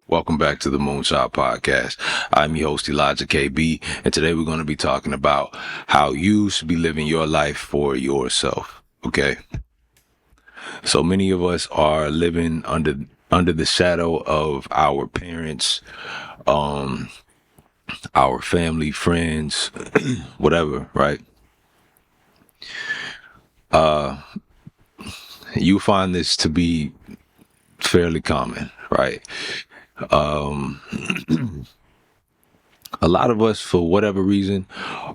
Welcome back to the Moonshot Podcast. I'm your host, Elijah KB, and today we're going to be talking about how you should be living your life for yourself. Okay. So many of us are living under the shadow of our parents, um, our family, friends, whatever, right? You find this to be fairly common, right? A lot of us, for whatever reason,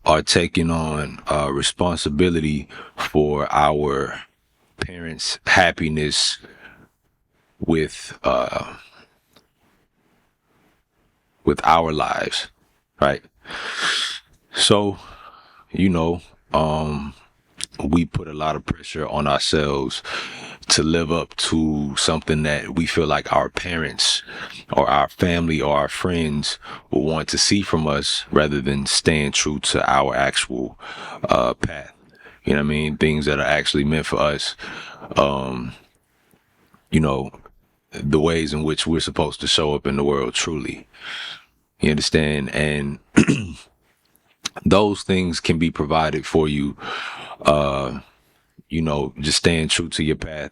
are taking on responsibility for our parents' happiness with with our lives, right? So, you know, we put a lot of pressure on ourselves to live up to something that we feel like our parents or our family or our friends will want to see from us, rather than staying true to our actual path. You know what I mean? Things that are actually meant for us. You know, the ways in which we're supposed to show up in the world truly. You understand? And those things can be provided for you, just staying true to your path,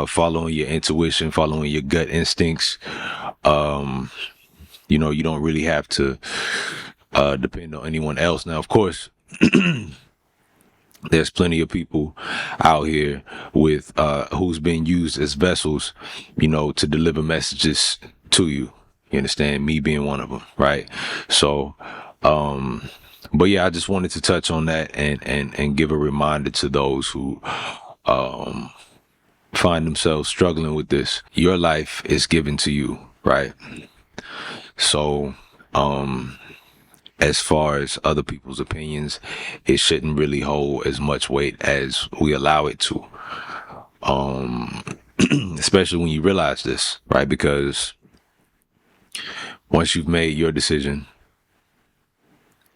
following your intuition, following your gut instincts. You don't really have to depend on anyone else. Now, of course, there's plenty of people out here with who's being used as vessels, to deliver messages to you. You understand? Me being one of them, right? So, but yeah, I just wanted to touch on that and give a reminder to those who find themselves struggling with this. Your life is given to you, right? So, as far as other people's opinions, it shouldn't really hold as much weight as we allow it to. Especially when you realize this, right? Because once you've made your decision,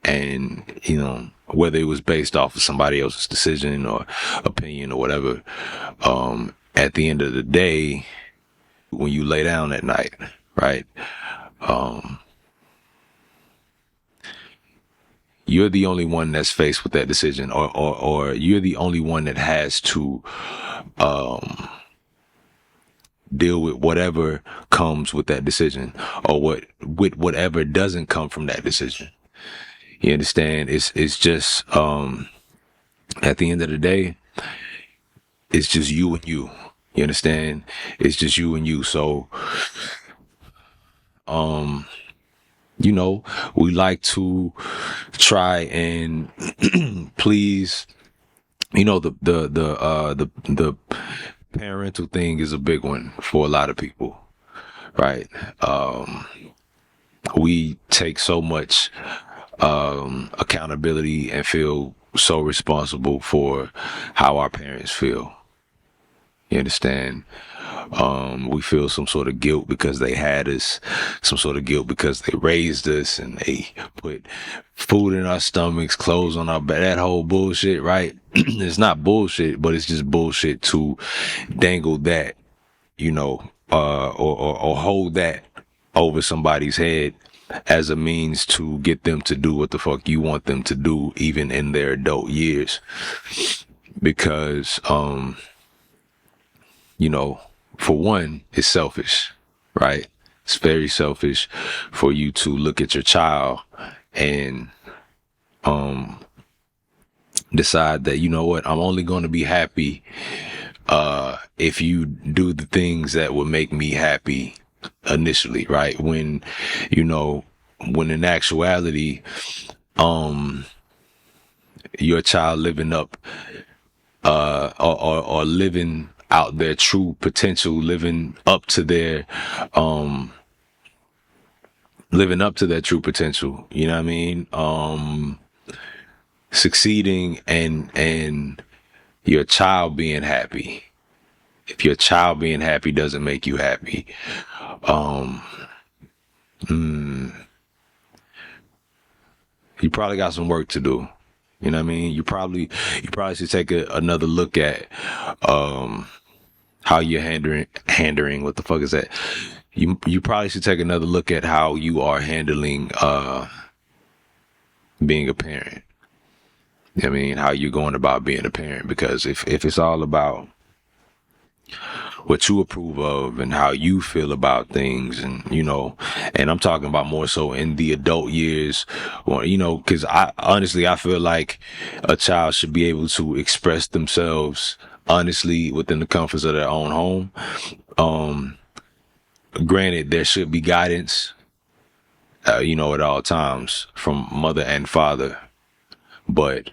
and whether it was based off of somebody else's decision or opinion or whatever, at the end of the day, when you lay down at night, right, you're the only one that's faced with that decision, or you're the only one that has to deal with whatever comes with that decision, or with whatever doesn't come from that decision. You understand? It's just at the end of the day, it's just you and you. You understand? It's just you and you. So we like to try and please. The parental thing is a big one for a lot of people, right? We take so much accountability and feel so responsible for how our parents feel. You understand? We feel some sort of guilt because they had us, some sort of guilt because they raised us and they put food in our stomachs, clothes on our back, that whole bullshit, right? It's not bullshit, but it's just bullshit to dangle that, or hold that over somebody's head as a means to get them to do what the fuck you want them to do, even in their adult years. Because, for one, it's selfish, right? It's very selfish for you to look at your child and decide that, you know what, I'm only going to be happy if you do the things that would make me happy initially, right? When in actuality, your child living up or living out their true potential, living up to their true potential, you know what I mean? Succeeding and your child being happy. If your child being happy doesn't make you happy, you probably got some work to do. You know what I mean? You probably should take another look at how you're handling what the fuck is that? you probably should take another look at how you are handling being a parent. I mean, how you're going about being a parent, because if it's all about what you approve of and how you feel about things, and and I'm talking about more so in the adult years, or because I honestly, I feel like a child should be able to express themselves honestly within the comforts of their own home. Granted, there should be guidance, at all times from mother and father, but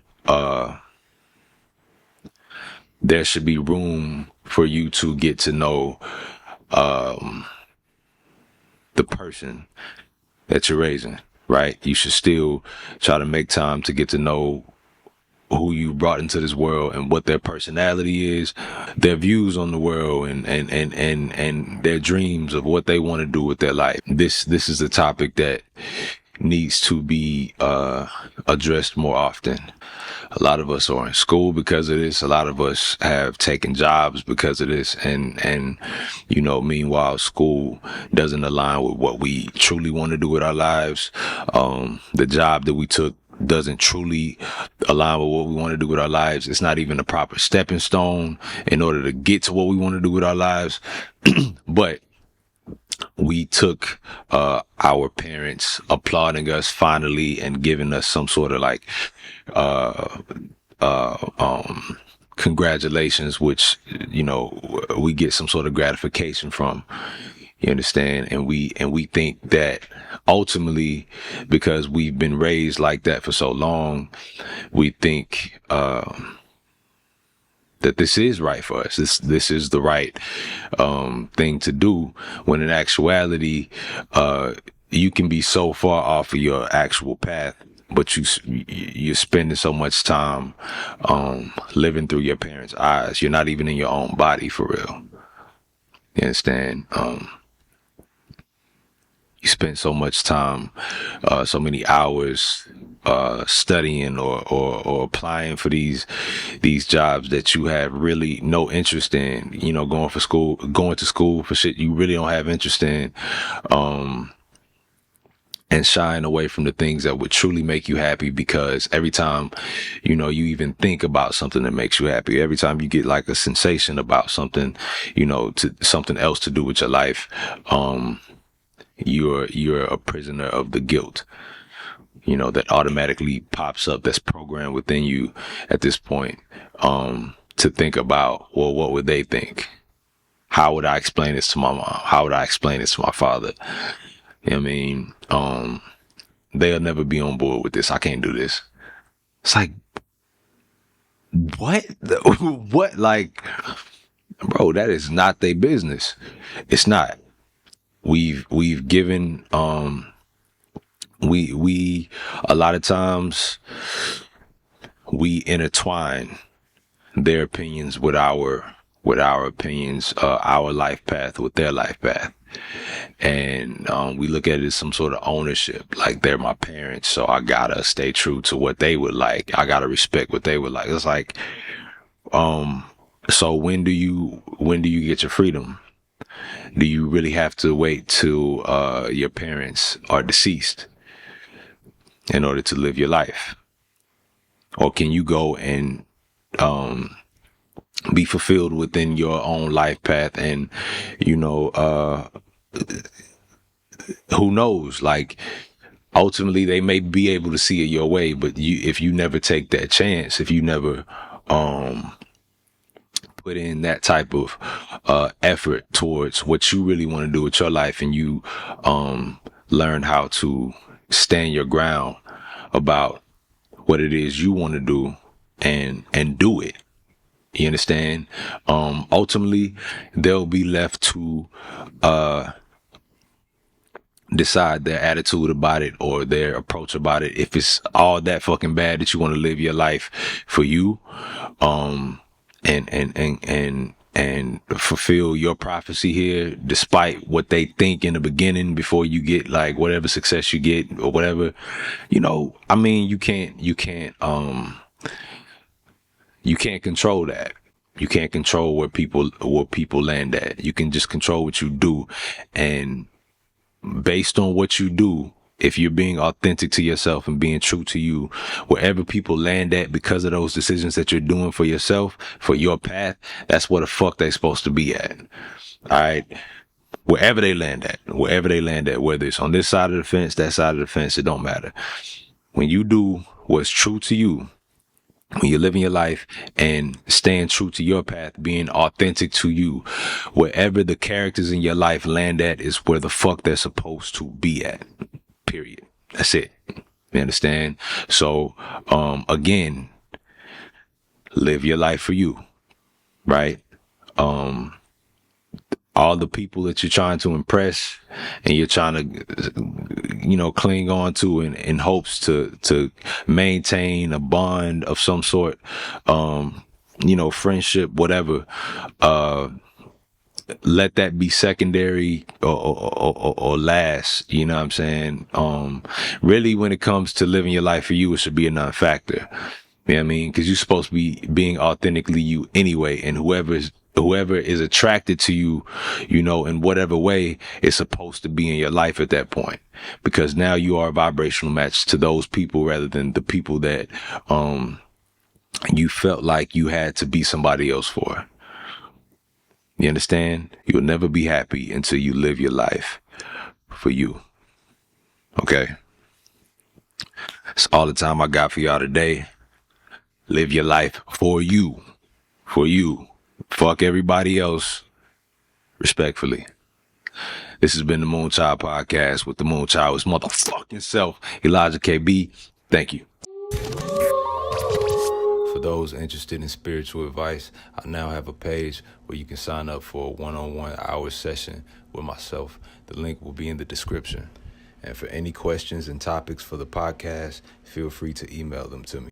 there should be room for you to get to know the person that you're raising, right? You should still try to make time to get to know who you brought into this world and what their personality is, their views on the world, and their dreams of what they want to do with their life. This is a topic that needs to be addressed more often. A lot of us are in school because of this. A lot of us have taken jobs because of this. And meanwhile, school doesn't align with what we truly want to do with our lives. The job that we took doesn't truly align with what we want to do with our lives. It's not even a proper stepping stone in order to get to what we want to do with our lives. But we took our parents applauding us finally and giving us some sort of like congratulations, which we get some sort of gratification from. You understand? And we think that ultimately, because we've been raised like that for so long, we think that this is right for us. This is the right thing to do, when in actuality, you can be so far off of your actual path, but you're spending so much time living through your parents' eyes. You're not even in your own body for real. You understand? You spend so much time, so many hours studying or applying for these jobs that you have really no interest in, going to school for shit you really don't have interest in, and shying away from the things that would truly make you happy. Because every time, you even think about something that makes you happy, every time you get like a sensation about something, to something else to do with your life, you're a prisoner of the guilt, that automatically pops up, that's programmed within you at this point, to think about, well, what would they think? How would I explain this to my mom? How would I explain this to my father? You know what I mean? They'll never be on board with this. I can't do this. It's like, what? What? Like, bro, that is not their business. It's not. We've given, we a lot of times we intertwine their opinions with our opinions, our life path with their life path. And we look at it as some sort of ownership, like they're my parents, so I gotta stay true to what they would like. I gotta respect what they would like. It's like, so when do you get your freedom? Do you really have to wait till your parents are deceased in order to live your life? Or can you go and be fulfilled within your own life path? And who knows, like, ultimately they may be able to see it your way, but if you never take that chance, if you never put in that type of effort towards what you really want to do with your life, and you learn how to stand your ground about what it is you want to do and do it, you understand? Ultimately, they'll be left to decide their attitude about it or their approach about it. If it's all that fucking bad that you want to live your life for you, and fulfill your prophecy here, despite what they think in the beginning, before you get like whatever success you get or whatever, I mean, you can't control that. You can't control where people land at. You can just control what you do. And based on what you do, if you're being authentic to yourself and being true to you, wherever people land at because of those decisions that you're doing for yourself, for your path, that's where the fuck they're supposed to be at. All right. Wherever they land at, whether it's on this side of the fence, that side of the fence, it don't matter. When you do what's true to you, when you're living your life and staying true to your path, being authentic to you, wherever the characters in your life land at is where the fuck they're supposed to be at. Period. That's it. You understand? So, again, live your life for you, right? All the people that you're trying to impress and you're trying to, cling on to in hopes to maintain a bond of some sort, friendship, whatever, let that be secondary or last, you know what I'm saying? Really, when it comes to living your life for you, it should be a non-factor. You know what I mean? Because you're supposed to be being authentically you anyway, and whoever is attracted to you, in whatever way, is supposed to be in your life at that point. Because now you are a vibrational match to those people rather than the people that you felt like you had to be somebody else for. You understand? You'll never be happy until you live your life for you. Okay? That's all the time I got for y'all today. Live your life for you. For you. Fuck everybody else. Respectfully. This has been the Moonchild Podcast with the Moonchild's motherfucking self, Elijah KB. Thank you. For those interested in spiritual advice, I now have a page where you can sign up for a one-on-one hour session with myself. The link will be in the description. And for any questions and topics for the podcast, feel free to email them to me.